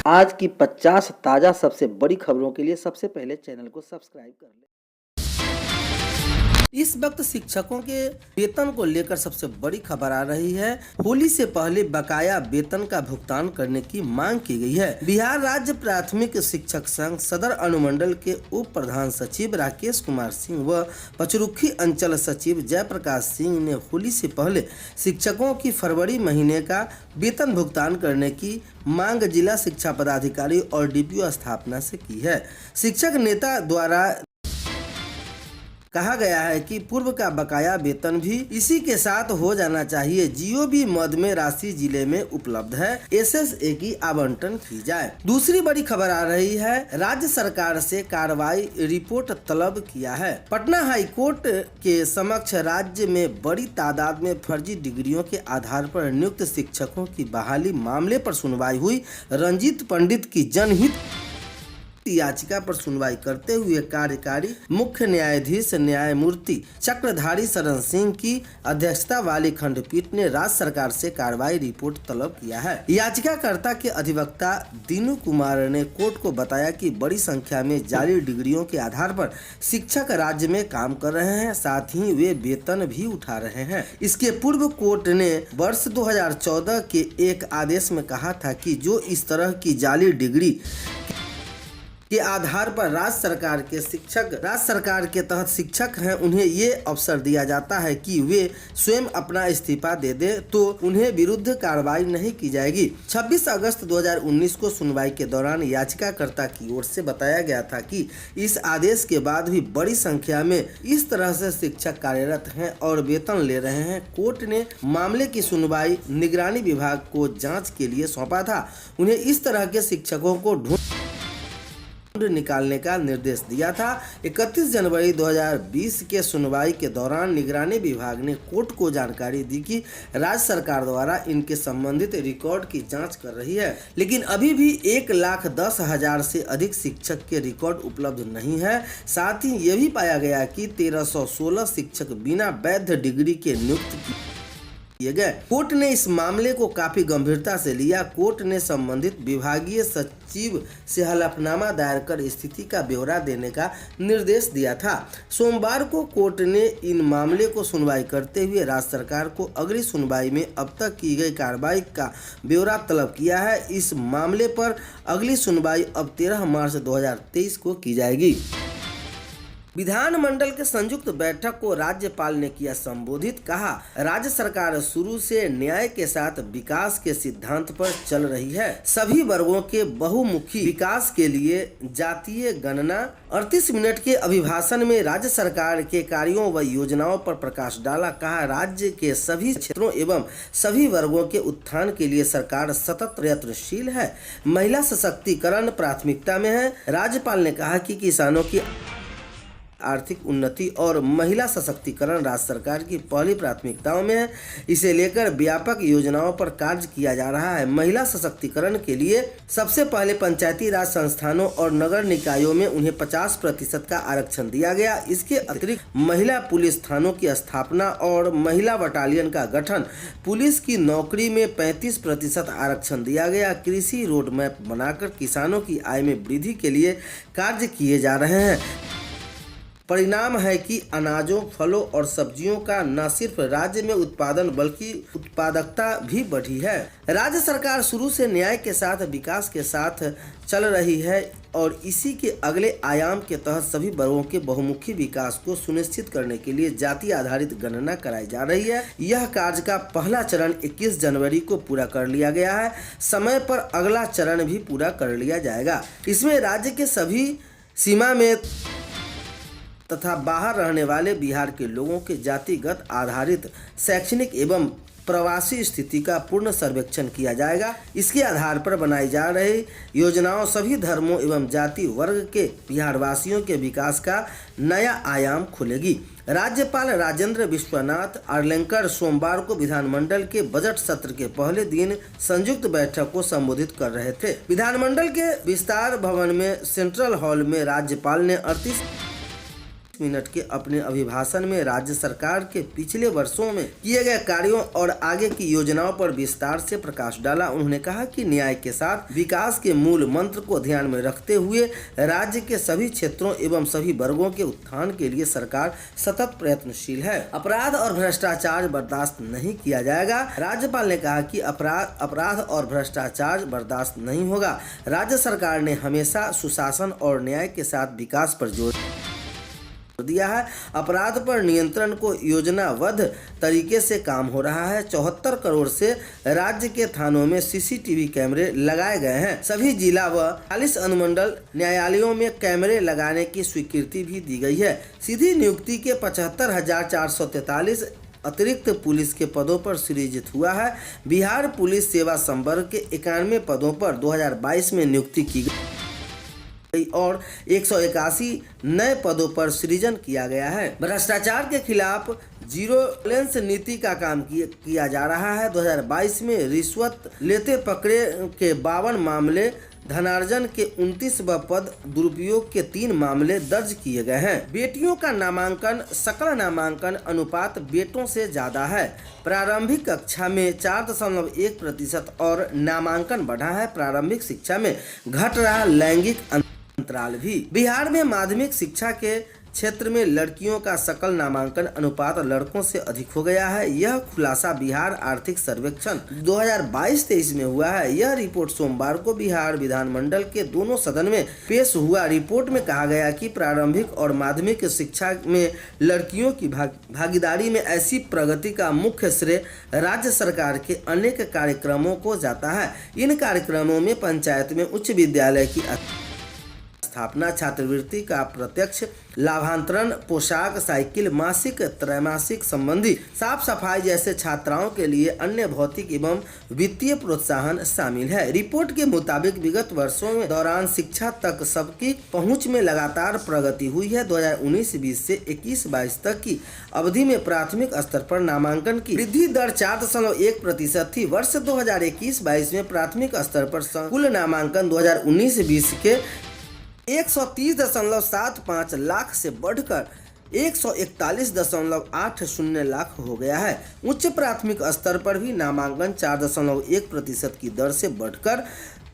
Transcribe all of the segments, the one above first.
आज की 50 ताज़ा सबसे बड़ी खबरों के लिए सबसे पहले चैनल को सब्सक्राइब कर लें। इस वक्त शिक्षकों के वेतन को लेकर सबसे बड़ी खबर आ रही है। होली से पहले बकाया वेतन का भुगतान करने की मांग की गई है। बिहार राज्य प्राथमिक शिक्षक संघ सदर अनुमंडल के उप प्रधान सचिव राकेश कुमार सिंह व पचरुखी अंचल सचिव जयप्रकाश सिंह ने होली से पहले शिक्षकों की फरवरी महीने का वेतन भुगतान करने की मांग जिला शिक्षा पदाधिकारी और डीपीओ स्थापना से की है। शिक्षक नेता द्वारा कहा गया है कि पूर्व का बकाया वेतन भी इसी के साथ हो जाना चाहिए। जीओबी मद में राशि जिले में उपलब्ध है, एसएसए की आवंटन की जाए। दूसरी बड़ी खबर आ रही है, राज्य सरकार से कार्रवाई रिपोर्ट तलब किया है। पटना हाई कोर्ट के समक्ष राज्य में बड़ी तादाद में फर्जी डिग्रियों के आधार पर नियुक्त शिक्षकों की बहाली मामले पर सुनवाई हुई। रंजीत पंडित की जनहित याचिका पर सुनवाई करते हुए कार्यकारी मुख्य न्यायाधीश न्यायमूर्ति चक्रधारी शरण सिंह की अध्यक्षता वाली खंडपीठ ने राज्य सरकार से कार्रवाई रिपोर्ट तलब किया है। याचिकाकर्ता के अधिवक्ता दीनू कुमार ने कोर्ट को बताया कि बड़ी संख्या में जाली डिग्रियों के आधार पर शिक्षक राज्य में काम कर रहे हैं, साथ ही वे वेतन भी उठा रहे हैं। इसके पूर्व कोर्ट ने वर्ष 2014 के एक आदेश में कहा था कि जो इस तरह की जाली डिग्री के आधार पर राज्य सरकार के तहत शिक्षक हैं, उन्हें ये अवसर दिया जाता है कि वे स्वयं अपना इस्तीफा दे दे तो उन्हें विरुद्ध कार्रवाई नहीं की जाएगी। 26 अगस्त 2019 को सुनवाई के दौरान याचिकाकर्ता की ओर से बताया गया था कि इस आदेश के बाद भी बड़ी संख्या में इस तरह से शिक्षक कार्यरत हैं और वेतन ले रहे हैं। कोर्ट ने मामले की सुनवाई निगरानी विभाग को जाँच के लिए सौंपा था। उन्हें इस तरह के शिक्षकों को ढूंढ निकालने का निर्देश दिया था। 31 जनवरी 2020 के सुनवाई के दौरान निगरानी विभाग ने कोर्ट को जानकारी दी कि राज्य सरकार द्वारा इनके संबंधित रिकॉर्ड की जांच कर रही है, लेकिन अभी भी 1,10,000 से अधिक शिक्षक के रिकॉर्ड उपलब्ध नहीं है। साथ ही यह भी पाया गया कि 1316 शिक्षक बिना वैध डिग्री के नियुक्त किए गए। कोर्ट ने इस मामले को काफी गंभीरता से लिया। कोर्ट ने संबंधित विभागीय सचिव से हलफनामा दायर कर स्थिति का ब्यौरा देने का निर्देश दिया था। सोमवार को कोर्ट ने इन मामले को सुनवाई करते हुए राज्य सरकार को अगली सुनवाई में अब तक की गई कार्रवाई का ब्यौरा तलब किया है। इस मामले पर अगली सुनवाई अब 13 मार्च 2023 को की जाएगी। विधानमंडल के संयुक्त बैठक को राज्यपाल ने किया संबोधित। कहा, राज्य सरकार शुरू से न्याय के साथ विकास के सिद्धांत पर चल रही है। सभी वर्गों के बहुमुखी विकास के लिए जातीय गणना। 38 मिनट के अभिभाषण में राज्य सरकार के कार्यों व योजनाओं पर प्रकाश डाला। कहा, राज्य के सभी क्षेत्रों एवं सभी वर्गों के उत्थान के लिए सरकार सतत प्रयत्नशील है। महिला सशक्तिकरण प्राथमिकता में है। राज्यपाल ने कहा कि किसानों की आर्थिक उन्नति और महिला सशक्तिकरण राज्य सरकार की पहली प्राथमिकताओं में है। इसे लेकर व्यापक योजनाओं पर कार्य किया जा रहा है। महिला सशक्तिकरण के लिए सबसे पहले पंचायती राज संस्थानों और नगर निकायों में उन्हें 50% का आरक्षण दिया गया। इसके अतिरिक्त महिला पुलिस थानों की स्थापना और महिला बटालियन का गठन। पुलिस की नौकरी में 35% आरक्षण दिया गया। कृषि रोड मैप बनाकर किसानों की आय में वृद्धि के लिए कार्य किए जा रहे हैं। परिणाम है कि अनाजों, फलों और सब्जियों का न सिर्फ राज्य में उत्पादन बल्कि उत्पादकता भी बढ़ी है। राज्य सरकार शुरू से न्याय के साथ विकास के साथ चल रही है और इसी के अगले आयाम के तहत सभी वर्गों के बहुमुखी विकास को सुनिश्चित करने के लिए जाति आधारित गणना कराई जा रही है। यह कार्य का पहला चरण 21 जनवरी को पूरा कर लिया गया है। समय पर अगला चरण भी पूरा कर लिया जाएगा। इसमें राज्य के सभी सीमा में तथा बाहर रहने वाले बिहार के लोगों के जातिगत आधारित शैक्षणिक एवं प्रवासी स्थिति का पूर्ण सर्वेक्षण किया जाएगा। इसके आधार पर बनाई जा रही योजनाओं सभी धर्मों एवं जाति वर्ग के बिहारवासियों के विकास का नया आयाम खोलेगी। राज्यपाल राजेंद्र विश्वनाथ आर्लेकर सोमवार को विधानमंडल के बजट सत्र के पहले दिन संयुक्त बैठक को संबोधित कर रहे थे। विधानमंडल के विस्तार भवन में सेंट्रल हॉल में राज्यपाल ने 38 मिनट के अपने अभिभाषण में राज्य सरकार के पिछले वर्षों में किए गए कार्यों और आगे की योजनाओं पर विस्तार से प्रकाश डाला। उन्होंने कहा कि न्याय के साथ विकास के मूल मंत्र को ध्यान में रखते हुए राज्य के सभी क्षेत्रों एवं सभी वर्गों के उत्थान के लिए सरकार सतत प्रयत्नशील है। अपराध और भ्रष्टाचार बर्दाश्त नहीं किया जाएगा। राज्यपाल ने कहा कि अपराध और भ्रष्टाचार बर्दाश्त नहीं होगा। राज्य सरकार ने हमेशा सुशासन और न्याय के साथ विकास पर जोर दिया है। अपराध पर नियंत्रण को योजनाबद्ध तरीके से काम हो रहा है। 74 करोड़ से राज्य के थानों में सीसीटीवी कैमरे लगाए गए हैं। सभी जिला व 40 अनुमंडल न्यायालयों में कैमरे लगाने की स्वीकृति भी दी गई है। सीधी नियुक्ति के 75,443 अतिरिक्त पुलिस के पदों पर सृजित हुआ है। बिहार पुलिस सेवा संवर्ग के 91 पदों पर 2022 में नियुक्ति की गई और 181 नए पदों पर सृजन किया गया है। भ्रष्टाचार के खिलाफ जीरो टॉलरेंस नीति का काम किया जा रहा है। 2022 में रिश्वत लेते पकड़े के 52 मामले, धनार्जन के 29 व पद दुरुपयोग के 3 मामले दर्ज किए गए हैं। बेटियों का नामांकन सकल नामांकन अनुपात बेटों से ज्यादा है। प्रारंभिक कक्षा में 4.1% और नामांकन बढ़ा है। प्रारंभिक शिक्षा में घट रहा लैंगिक अंतराल भी। बिहार में माध्यमिक शिक्षा के क्षेत्र में लड़कियों का सकल नामांकन अनुपात लड़कों से अधिक हो गया है। यह खुलासा बिहार आर्थिक सर्वेक्षण 2022-23 में हुआ है। यह रिपोर्ट सोमवार को बिहार विधानमंडल के दोनों सदन में पेश हुआ। रिपोर्ट में कहा गया कि प्रारंभिक और माध्यमिक शिक्षा में लड़कियों की भागीदारी में ऐसी प्रगति का मुख्य श्रेय राज्य सरकार के अनेक कार्यक्रमों को जाता है। इन कार्यक्रमों में पंचायत में उच्च विद्यालय की स्थापना, छात्रवृत्ति का प्रत्यक्ष लाभांतरण, पोशाक, साइकिल, मासिक, त्रैमासिक संबंधी साफ सफाई जैसे छात्राओं के लिए अन्य भौतिक एवं वित्तीय प्रोत्साहन शामिल है। रिपोर्ट के मुताबिक विगत वर्षों में दौरान शिक्षा तक सबकी पहुंच में लगातार प्रगति हुई है। 2019-20 से 21-22 तक की अवधि में प्राथमिक स्तर पर नामांकन की वृद्धि दर 4.1% थी। वर्ष 2021-22 में प्राथमिक स्तर पर कुल नामांकन 2019-20 के 130.75 लाख से बढ़कर 141.80 लाख हो गया है। उच्च प्राथमिक स्तर पर भी नामांकन 4.1% की दर से बढ़कर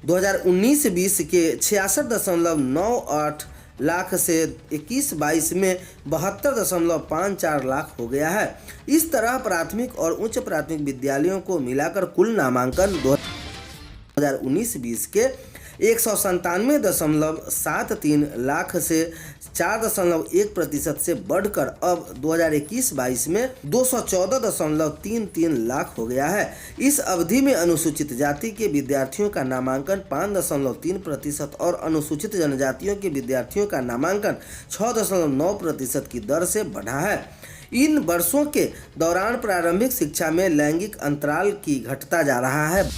2019-20 के 66.98 लाख से 21-22 में 72.54 लाख हो गया है। इस तरह प्राथमिक और उच्च प्राथमिक विद्यालयों को मिलाकर कुल नामांकन 2019-20 के 197.73 लाख से 4.1% से बढ़कर अब 2021-22 में 214.33 लाख हो गया है। इस अवधि में अनुसूचित जाति के विद्यार्थियों का नामांकन 5.3% और अनुसूचित जनजातियों के विद्यार्थियों का नामांकन 6.9% की दर से बढ़ा है। इन वर्षों के दौरान प्रारंभिक शिक्षा में लैंगिक अंतराल की घटता जा रहा है।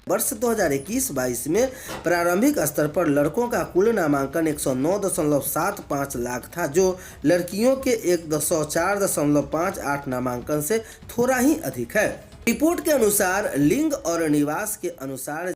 वर्ष 2021-22 में प्रारंभिक स्तर पर लड़कों का कुल नामांकन 109.75 लाख था, जो लड़कियों के 104.58 नामांकन से थोड़ा ही अधिक है। रिपोर्ट के अनुसार लिंग और निवास के अनुसार